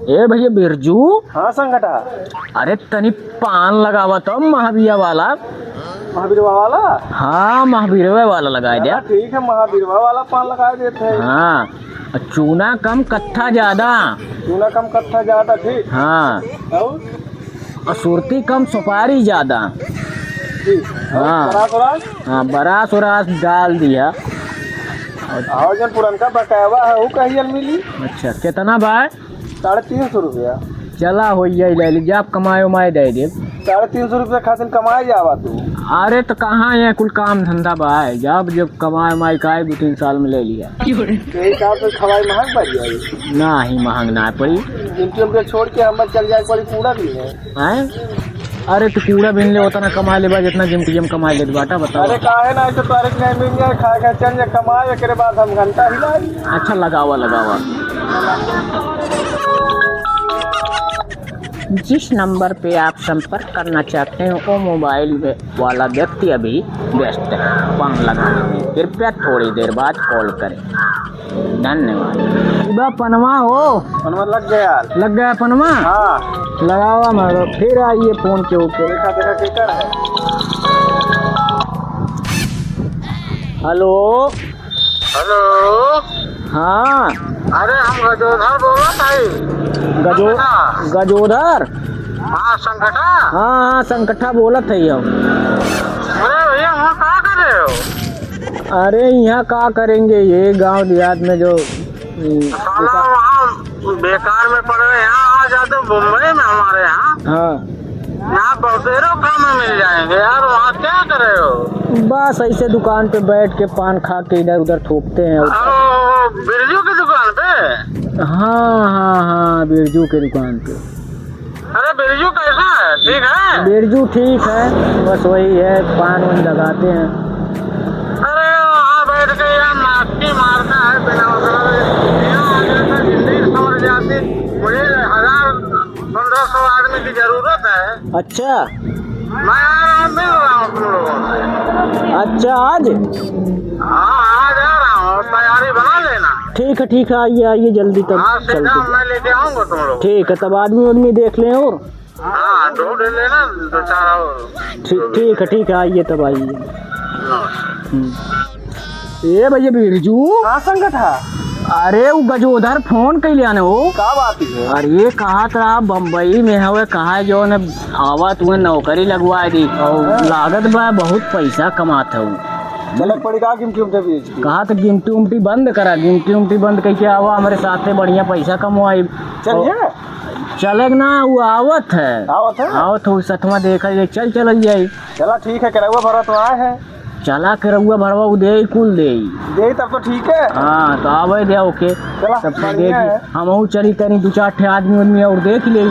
ए भैया बिरजू। हाँ संगठा। अरे तनी पान लगावा तो महावीर वाला। महावीर वाला? हाँ महावीर वाला लगा दिया। ठीक है, महावीर वाला पान लगा देते हैं। हाँ चूना कम कत्था ज्यादा। चूना कम कत्था ज्यादा, ठीक। हाँ और सुरती कम सुपारी ज्यादा। हाँ हाँ बरास उरास डाल दिया। और जन पुरनका बकायवा है वो कहिए मिली। अच्छा कितना भाई? 350 रुपया। चला हो ले लीजिए, आप कमाए उमाए दे दे। 350 रुपया खासिन कमाए जावा तू। अरे तो कहाँ है कुल काम धंधा भाई, जब कमाए उमाए का 2-3 साल में ले लिया। खवाई महंग पड़ जाएगी? ना ही महंग ना पड़ी। जिनके छोड़ के हम चल जाए पड़ी कूड़ा भी है। अरे तो कूड़ा बिन ले होता ना कमा ले जितना जिम कमा ले बाटा बताओ। अरे काहे ना ऐसे तारीख नहीं मिल जाए, खा खा चल जाए कमाए के बाद हम घंटा हिलाई। अच्छा लगावा लगावा। जिस नंबर पे आप संपर्क करना चाहते हैं वो मोबाइल वाला व्यक्ति अभी व्यस्त है पान लगाने में, कृपया थोड़ी देर बाद कॉल करें। धन्यवाद। पनवा हो? पनवा लग गया। लग गया पनवा? हाँ लगावा मारो फिर आइए फोन के ऊपर। देखा देखा किधर है। Hello hello. हाँ अरे हम गजोधर बोला भाई। गजोधर? हाँ संगठा। हाँ संकठा बोलत है हम। अरे भैया वहाँ क्या कर रहे हो? अरे यहाँ क्या करेंगे, ये गांव देहात में जो वहाँ बेकार में पड़ रहे, यहाँ आ जाते मुंबई में हमारे यहाँ। हाँ यहाँ बहुतेरों काम में मिल जाएंगे यार, वहाँ क्या कर रहे हो? बस ऐसे दुकान पे बैठ के पान खा के इधर उधर थूकते हैं। बिरजू की दुकान पे? हाँ हाँ हाँ बिरजू की दुकान पे। अरे बिरजू कैसा है? ठीक है? बिरजू ठीक है, बस वही है पान वान लगाते हैं। अरे वहाँ बैठ के यार नाश्ती मारता है बिना मतलब, यहाँ आ जाता जिंदगी समझ जाती। मुझे 1000-1500 आदमी की जरूरत है। अच्छा मैं आ मिल रहा हूँ तुम लोगों से। अच्छा आज? हाँ आ जा रहा हूँ, तैयारी बना लेना। ठीक है आइए आइए जल्दी तब हाँ सीधा चलते। मैं लेके आऊँगा तुम लोग। ठीक है तब आदमी देख लें और। हाँ ढूंढ लेना 2-4 और। ठीक है आइए तब आइए। ए भैया बिरजू। हाँ संगठा। अरे वो गजोधर फोन कैले आने हो? क्या बात है? अरे कहा था बम्बई में हवे, कहा जो न आवा तुम्हें नौकरी लगवा दी और लागत बा बहुत पैसा कमाता हूँ। चलक पड़ी का गिमटी उमटी बेच के। कहा तो गिमटी उमटी बंद करा, गिमटी उमटी बंद करके आवा हमारे साथ बढ़िया पैसा कमवाई। चलिए चलेग ना वो आवत है वो सतवा देखा जाए। चल जाए। चला ठीक है, करवा भरा तो आए है। चला के रहुआ भरवा दे कुल दे तब तो ठीक है। हाँ तो आवे दे ओके सब देख हम चली तनी 2-4 आदमी और देख ले।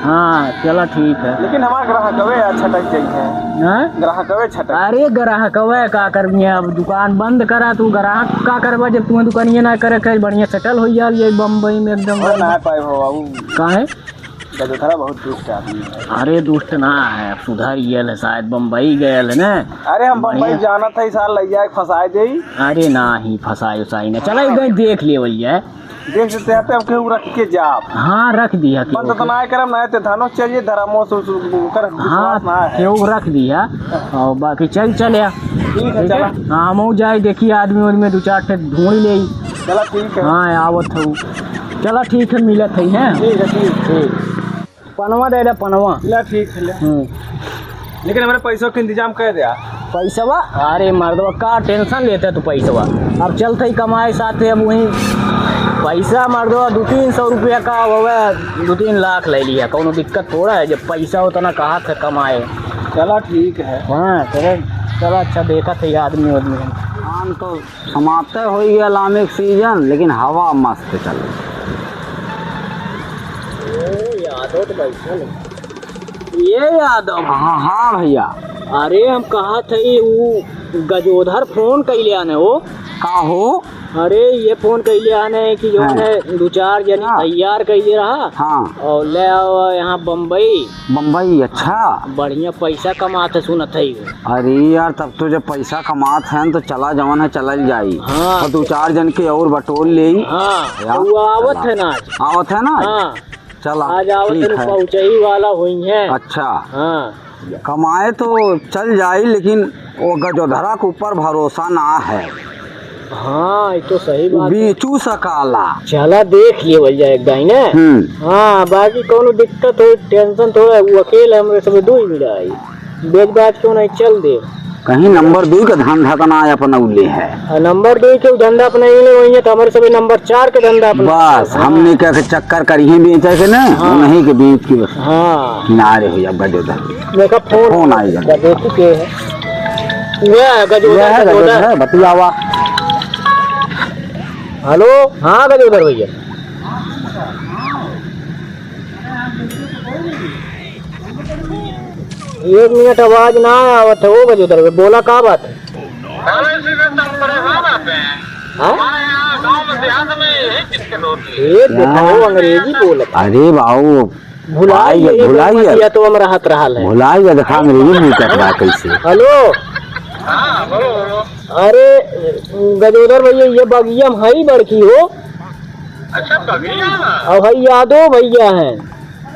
हाँ चला ठीक है। लेकिन हमारा ग्राहक छटक जाइए। ग्राहक अरे ग्राहक का करनी है, अब दुकान बंद करा तू ग्राहक का करवा, जब तुम्हें दुकानिया ना करे बढ़िया सेटल हो जाए बम्बई में एकदम। ना पाए हो काहे? बहुत दुष्ट आदमी है। अरे दुष्ट ना है, सुधर गया शायद बम्बई गया है ना। अरे हम बम्बई जाना था, इस साल ले जाए फंसाए दे। अरे ना ही फंसाए उसाई ना, चला गए देख लिए भैया। देख सकते हैं अब क्यों रख के जा। हाँ रख दिया बंद तो ना करम ना ते धानो चाहिए धरामो कर। हाँ क्यों रख दिया और बाकी चल या ठीक है। चला हाँ हम जाए देखिए आदमी में 2-4 ढूंढ ले। चला ठीक है। हाँ आवत हूँ। चला ठीक है मिलत है। ठीक पनवा दे दे पनवा। ठीक है। लेकिन हमारे पैसों का इंतजाम कर दिया। पैसवा? अरे मर्दवा का टेंशन लेते तू पैसवा, अब चलते ही कमाए साथ अब वहीं पैसा मर्दवा 200-300 रुपया का होगा, 2-3 लाख ले लिया, कोनो दिक्कत थोड़ा है जब पैसा उतना कहाँ से कमाए। चला ठीक है। हाँ चला अच्छा देखा थे आदमी हम तो समाप्त हो गया इस्लामिक सीजन, लेकिन हवा मस्त चल। ये यादव? हाँ भैया। अरे हम कहा थे वो गजोधर फोन कैले आने हो? का हो? अरे ये फोन कैले आने है कि जो हाँ। है 2-4 जन हाँ। तैयार कैले रहा हाँ और ले आओ यहाँ बम्बई। बम्बई। अच्छा बढ़िया पैसा कमाते सुनत है वो। अरे यार तब तो जब पैसा कमात है तो चला जवन है चलल जाई। हाँ। और 2-4 जन के और बटोल ले। हाँ यार, तो वो आवत है ना आज। आवत है ना। हाँ चला आज आवत ठीक है, है। पहुँचे ही वाला हुई है। अच्छा हाँ कमाए तो चल जाई लेकिन वो गजोधरा के ऊपर भरोसा ना है। हाँ ये तो सही बात है। बीचू सकाला। चला देख लिए भैया एक दाई ने। हाँ बाकी कोनो दिक्कत हो टेंशन थोड़ा वो अकेले हमरे सब दो ही मिला है। बेच बात क्यों नहीं चल दे। कहीं नंबर 2 का धंधा का ना अपन उले है। नंबर 2 के धंधा अपना ही नहीं वही है तो हमारे सभी नंबर 4 के धंधा अपना। बस हमने क्या के चक्कर करिए बेचे के ना। हाँ। नहीं के बीच की बस हाँ किनारे हो जा गजोधर। देखा फोन आई जा। देखी के है वह गजोदर है बतियावा। हेलो हाँ गजोदर भैया। एक मिनट आवाज ना आवत है वो गजोदर भैया बोला का बात है। अरे इसी से तो हम परेशान आते हैं। हाँ? हमारे यहाँ गाँव में देहात में यही दिक्कत होती है। ये दिखाओ अंग्रेजी बोलत अरे बाबू भुलाइए तो हम राहत रहा है। भुलाइए देखा अंग्रेजी नहीं कर रहा कैसे। हेलो हाँ बोलो बोलो। अरे गजोदर भैया ये बगिया में हई बड़की हो अच्छा बगिया ना। और भाई यादव भैया हैं।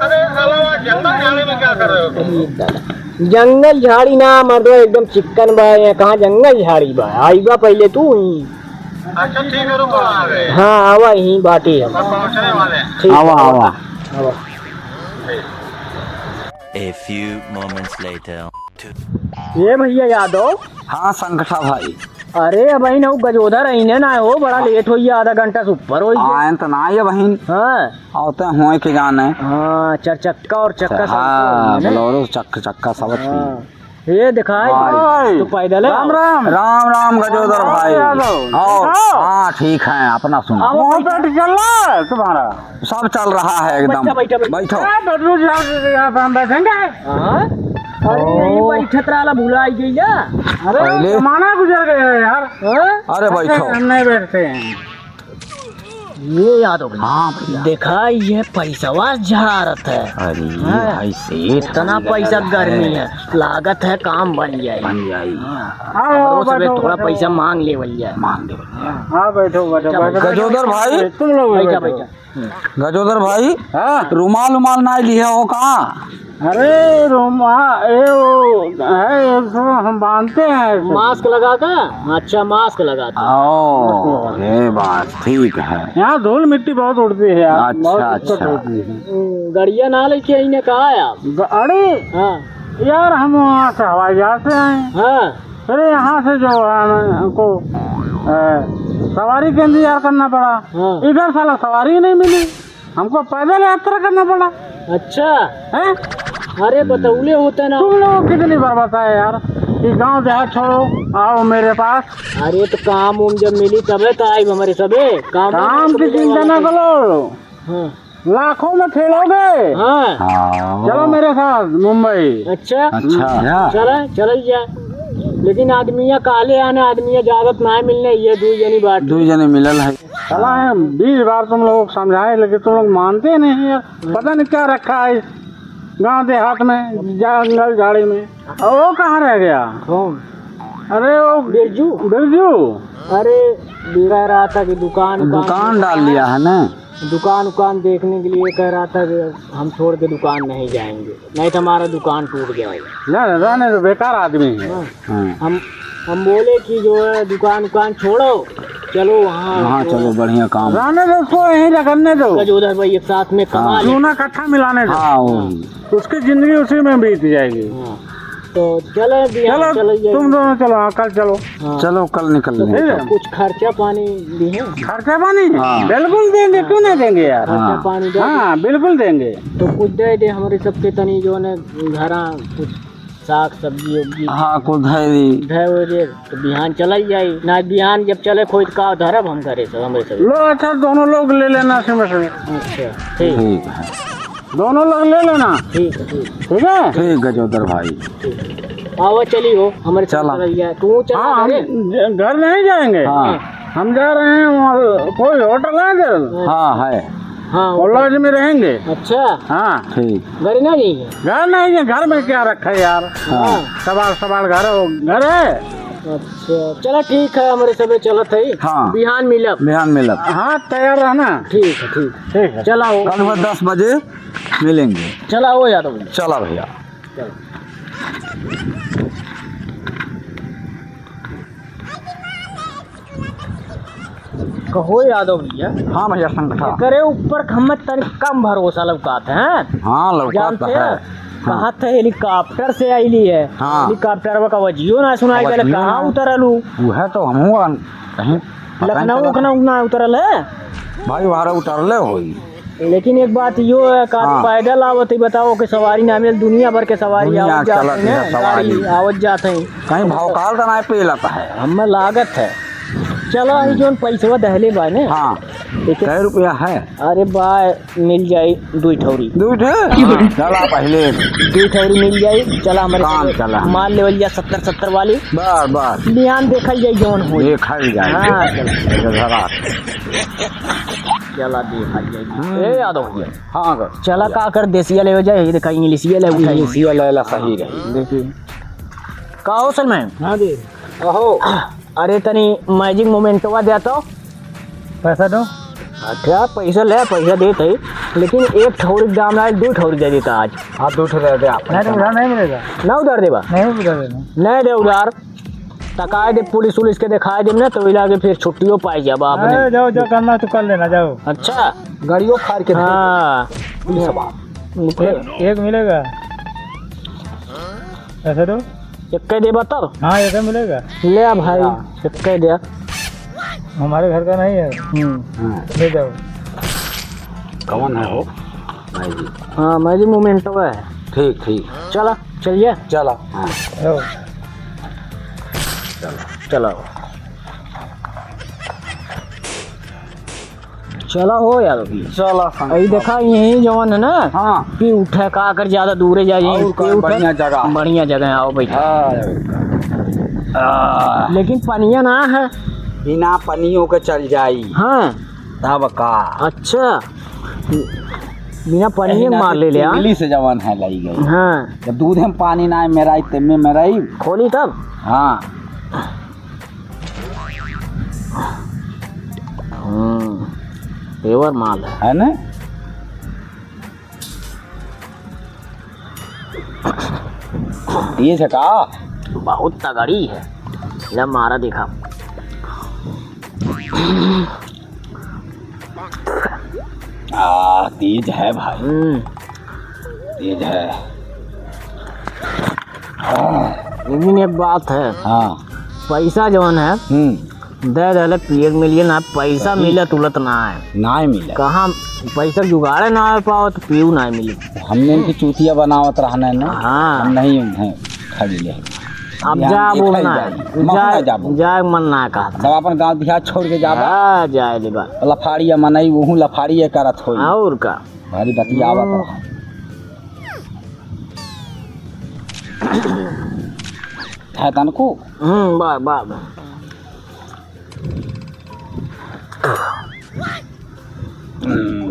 अरे साला जंगल जाने में क्या कर रहे हो तुम? जंगल झाड़ी ना मर्दवा एकदम चिकन बा है कहाँ जंगल झाड़ी बा आई बा पहले तू ही। अच्छा ठीक है रुको आ गए। हाँ आवा यहीं बाटी हम सब पहुँचने वाले हैं। ठीक है, आवा आवा। आवा। A few moments later. ये भैया यादव। हाँ संकटा भाई। अरे अब ना गजोधर अने ना हो बड़ा लेट हो आधा घंटा से ऊपर हो। आयन तो ना ये बहन। हाँ आते हुए के जाने। हाँ 4 चक्का और चक्का हाँ सब बोलेरो चक्का सब अच्छी। हाँ। ये दिखाई भाई। तो पैदल है। राम राम राम राम गजोदर भाई। आओ हाँ ठीक है अपना सुना। चल रहा है तुम्हारा। सब चल रहा है एकदम। बैठो। बैठेंगे। अरे यही बैठत रहा भुला गई। पहले जमाना गुजर गया यार। अरे बैठो। हम नहीं बैठते हैं। ये याद हो गया। हाँ भैया देखा ये पैसा झारत है। अरे हाँ। ऐसे इतना पैसा गर्मी है लागत है काम बन जाए। बन जाई। थोड़ा पैसा मांग ले भैया। मांग दे। हाँ बैठो गजोदर भाई तुम लोग बैठा बैठा। गजोदर भाई रुमाल उमाल ना लिया हो कहाँ। अरे हम बांधते हैं मास्क लगा कर। अच्छा मास्क लगाते ओ ये बात ठीक है। यहाँ धूल मिट्टी बहुत उड़ती है यार। अच्छा अच्छा। गड़िया ना लेके आई ने कहा है आप। अरे हाँ यार हम वहाँ से हवाई जहाज से आए। हाँ अरे यहाँ से जो हमको सवारी के इंतजार करना पड़ा। इधर साला सवारी नहीं मिली हमको पैदल यात्रा करना पड़ा। अच्छा है। अरे बतौले होते ना तुम लोग कितनी बर्बाद है यार। ये गाँव देहात छोड़ो आओ मेरे पास। अरे तो काम उम जब मिली तबे तो आई हमारे सबे काम की चिंता न करो। हाँ। लाखों में खेलोगे। हाँ। चलो मेरे साथ मुंबई। अच्छा अच्छा चल जा। लेकिन आदमिया काले आने आदमिया जागत ना मिलने ये 2 जनी बात 2 जने मिलल है। चला है 20 बार तुम लोग समझाए लेकिन तुम लोग मानते नहीं यार। पता नहीं क्या रखा है गांव देहात में जंगल झाड़ी में। और वो कहाँ रह गया। कौन। अरे वो बिरजू। अरे कह रहा था कि दुकान डाल लिया है ना। दुकान देखने के लिए कह रहा था कि हम छोड़ के दुकान नहीं जाएंगे नहीं तो हमारा दुकान टूट जाएगा। रहने तो बेकार आदमी है। हम बोले कि जो है दुकान छोड़ो चलो वहाँ चलो बढ़िया काम। रहने दो उसको यहीं रखने दो। उधर भाई एक साथ में कमा सोना कट्ठा मिलाने दो। उसकी जिंदगी उसी में बीत जाएगी। तो चलो तुम दोनों चलो। हाँ कल चलो। चलो कल निकल लेंगे। कुछ खर्चा पानी दिए। खर्चा पानी बिल्कुल देंगे क्यों नहीं देंगे यार। खर्चा पानी हाँ बिल्कुल देंगे। तो कुछ दे हमारे सबके तनी जो है घर कुछ साग सब्जी उब्जी। हाँ कुछ धे तो बिहान चल जाये ना। बिहान जब चले खोज का धरब हम करे सब हमारे सब लो। अच्छा दोनों लोग ले लेना। अच्छा ठीक है दोनों लोग ले लेना। ठीक है ठीक गजोदर भाई। आओ चली हो हमारे चला तू चला घर नहीं जाएंगे। हम जा रहे हैं वहाँ, कोई होटल है इधर? हाँ है। हाँ लॉज में रहेंगे। अच्छा हाँ ठीक। घर ना नहीं है? घर नहीं है, घर में क्या रखा है यार? हाँ सवाल सवाल घर है। अच्छा चला ठीक है, हमारे सब चलत है। हाँ। बिहान मिलब। बिहान मिलब। हाँ तैयार रहना। ठीक है ठीक ठीक है। चला हो, कल सुबह 10 बजे मिलेंगे। चला हो यादव भैया। चला भैया। कहो यादव भैया, हाँ भैया संगठा। करे ऊपर हम तन कम भरोसा लौकात हैं। हाँ लौका जानते तो हैं है। कहा थे हेलीकॉप्टर से आईली है। हाँ। हेलीकॉप्टर का वजियो ना सुनाई गए, वजियो कहाँ ना। उतरलू? वो है तो हम कहीं लखनऊ उखनऊ ना उतरल है। भाई वहां उतरले होई। लेकिन एक बात यो है का हाँ। पैदल आवत ही बताओ कि सवारी ना मिल, दुनिया भर के सवारी दुनिया आवत जाते चलत है हैं, सवारी। गाड़ी आवत जाते हैं। कहीं भौकाल तो नहीं पे लगता है। हमें लागत है। चलो ही जोन पैसा दहले बा ने। हाँ लेकिन 100 रुपया है। अरे बाय मिल जाई 2 ठौरी। दूध है। चला पहले 2 ठौरी मिल जाई। चला हमारे काम संगे चला। माल लेवल जा 70 वाली। बस बस ध्यान देखल जाई जोन हो। ये खाई जाए। हाँ चला धरा। चला देखल जाई। ए यादव भैया हाँ कर। चला का कर देसिया ले जाए, ये देखा इंग्लिशिया ले उठाई। इंग्लिशिया लेला सही रही। देखिए का हो सल मैम। हाँ जी। अहो अरे तनी मैजिक मोमेंटवा देता। पैसा दो। अच्छा पैसा ले, पैसा देते ही, लेकिन 1 ठौरी के दाम 2 ठौरी दे देता आज। हाँ 2 ठो दे दे आप। नहीं तो उधार नहीं मिलेगा। ना उधार देबा? नहीं उधार देना। नहीं दे उधार, तकाए दे पुलिस उलिस के दिखाए देम ना तो इला के फिर छुट्टियों पाई जाबा आपने। जाओ जो करना तो कर लेना, जाओ। अच्छा गाड़ियों फाड़ के हाँ एक मिलेगा। पैसा दो। एक देबा तब। हाँ एक मिलेगा। ले आ भाई एक दे। हमारे घर का नहीं है। ले जाओ। कौन है हो भाई जी? हाँ मैजिक मोमेंटवा है। ठीक ठीक। चला चलिए। चला। हाँ जाओ। चला चला हो यार अभी। चला। अभी देखा यही जवान है ना। हाँ कि उठे का कर ज्यादा दूरे जाए और कोई बढ़िया जगह। बढ़िया जगह आओ बैठा। लेकिन पनिया ना है। बिना पनियों के चल जाई। हाँ तब का। अच्छा बिना पनिया मार ले लिया। इंग्लिश से जवान है लाई गई। हाँ जब दूध में पानी ना मेरा तेमे मेरा ही। खोली तब। हाँ पेवर माल है है ना। ये का बहुत तगड़ी है। ले मारा देखा। तेज है भाई। तेज है। लेकिन एक बात है, हाँ पैसा जवन है दे दे 1 मिलियन है, पैसा मिले तुरंत ना है। ना मिले। कहाँ पैसा जुगाड़े ना आ पाओ तो पीऊ ना मिले। हमने इनकी चूतिया बनावत रहना है ना। हाँ हम नहीं हैं खड़ी ले। अब यहाँ जा देखा वो ही ना जाए। जाबो। जाए मन ना कहा सब अपन गांव देहात छोड़ के जाबा। हाँ जाए देबा। लफाड़िया मनई वहू लफाड़िया करत होई। और का भारी बतियावत रहा। है तनको। बा बा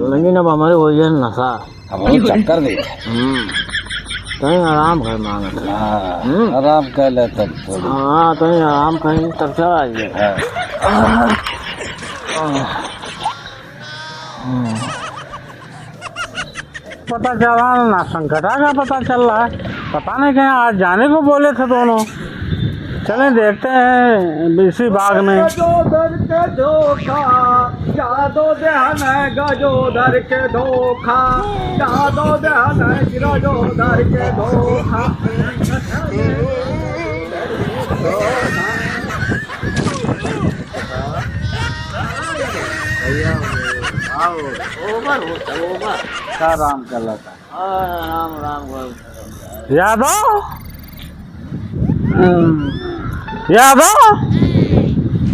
लेकिन अब हमारे हो जाए नशा। अब चक्कर दे। कहीं आराम कर मांगत है। आराम कर ले तब थोड़ी। हाँ कहीं आराम कहीं तब चला जाए। पता चला ना, संकटा का पता चल रहा है। पता नहीं कहीं आज जाने को बोले थे दोनों। चले देखते हैं बीसी बाग में। गजोदर के धोखा जादो देहन गजोदर के धोखा जादो देहन गजोदर के धोखा। क्या राम कर लेता। राम राम यादव यादव।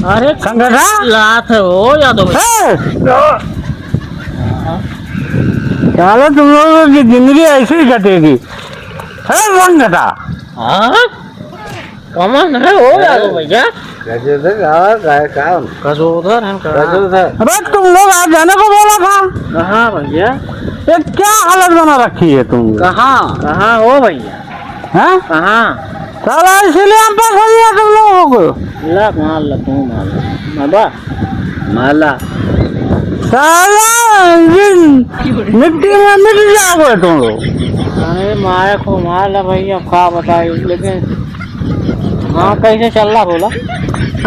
अरे संगठा लात है हो यादव। यादव तुम लोगों की जिंदगी ऐसी ही कटेगी है संगठा। हाँ कमन है हो यादव भैया। गजोधर है अबे तुम लोग आज जाने को बोला था। कहाँ भैया? ये क्या हालत बना रखी है तुम? कहाँ हो भैया? हैं? कहाँ? साला इसीलिए हम पास हो गया तुम लोगों को। ला माल ला तू माल बाबा माला साला मिट्टी में मिट जाओगे तुम लोग। अरे माया को माल है भैया, क्या बताइए। लेकिन हाँ कैसे चल रहा बोला?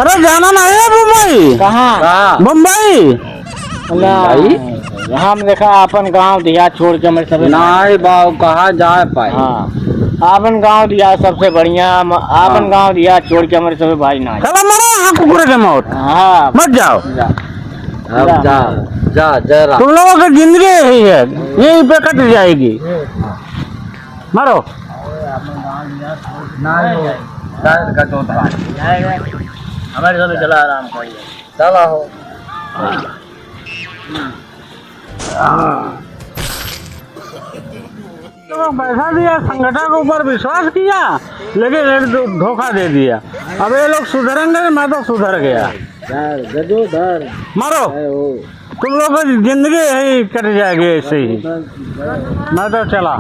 अरे जाना नहीं है मुंबई। कहाँ? मुंबई हम देखा अपन गांव दिया छोड़ के मेरे सब नहीं बाबू कहाँ जा पाए। हाँ आपन गांव दिया सबसे बढ़िया, आपन गांव दिया छोड़ के हमारे सभी भाई ना। चलो मरो हाँ कुकुर के मौत। हाँ मत जाओ। अब जा जरा तुम लोगों की जिंदगी यही है, यहीं पे कट जाएगी। मरो। हमारे सब चला आराम करिए। चला हो तो पैसा दिया, संगठन के ऊपर विश्वास किया, लेकिन एक धोखा दे दिया। अब ये लोग सुधरेंगे, मैं तो सुधर गया। गजोधर मारो, तुम लोग की जिंदगी यही कट जाएगी ऐसे ही। मैं तो चला।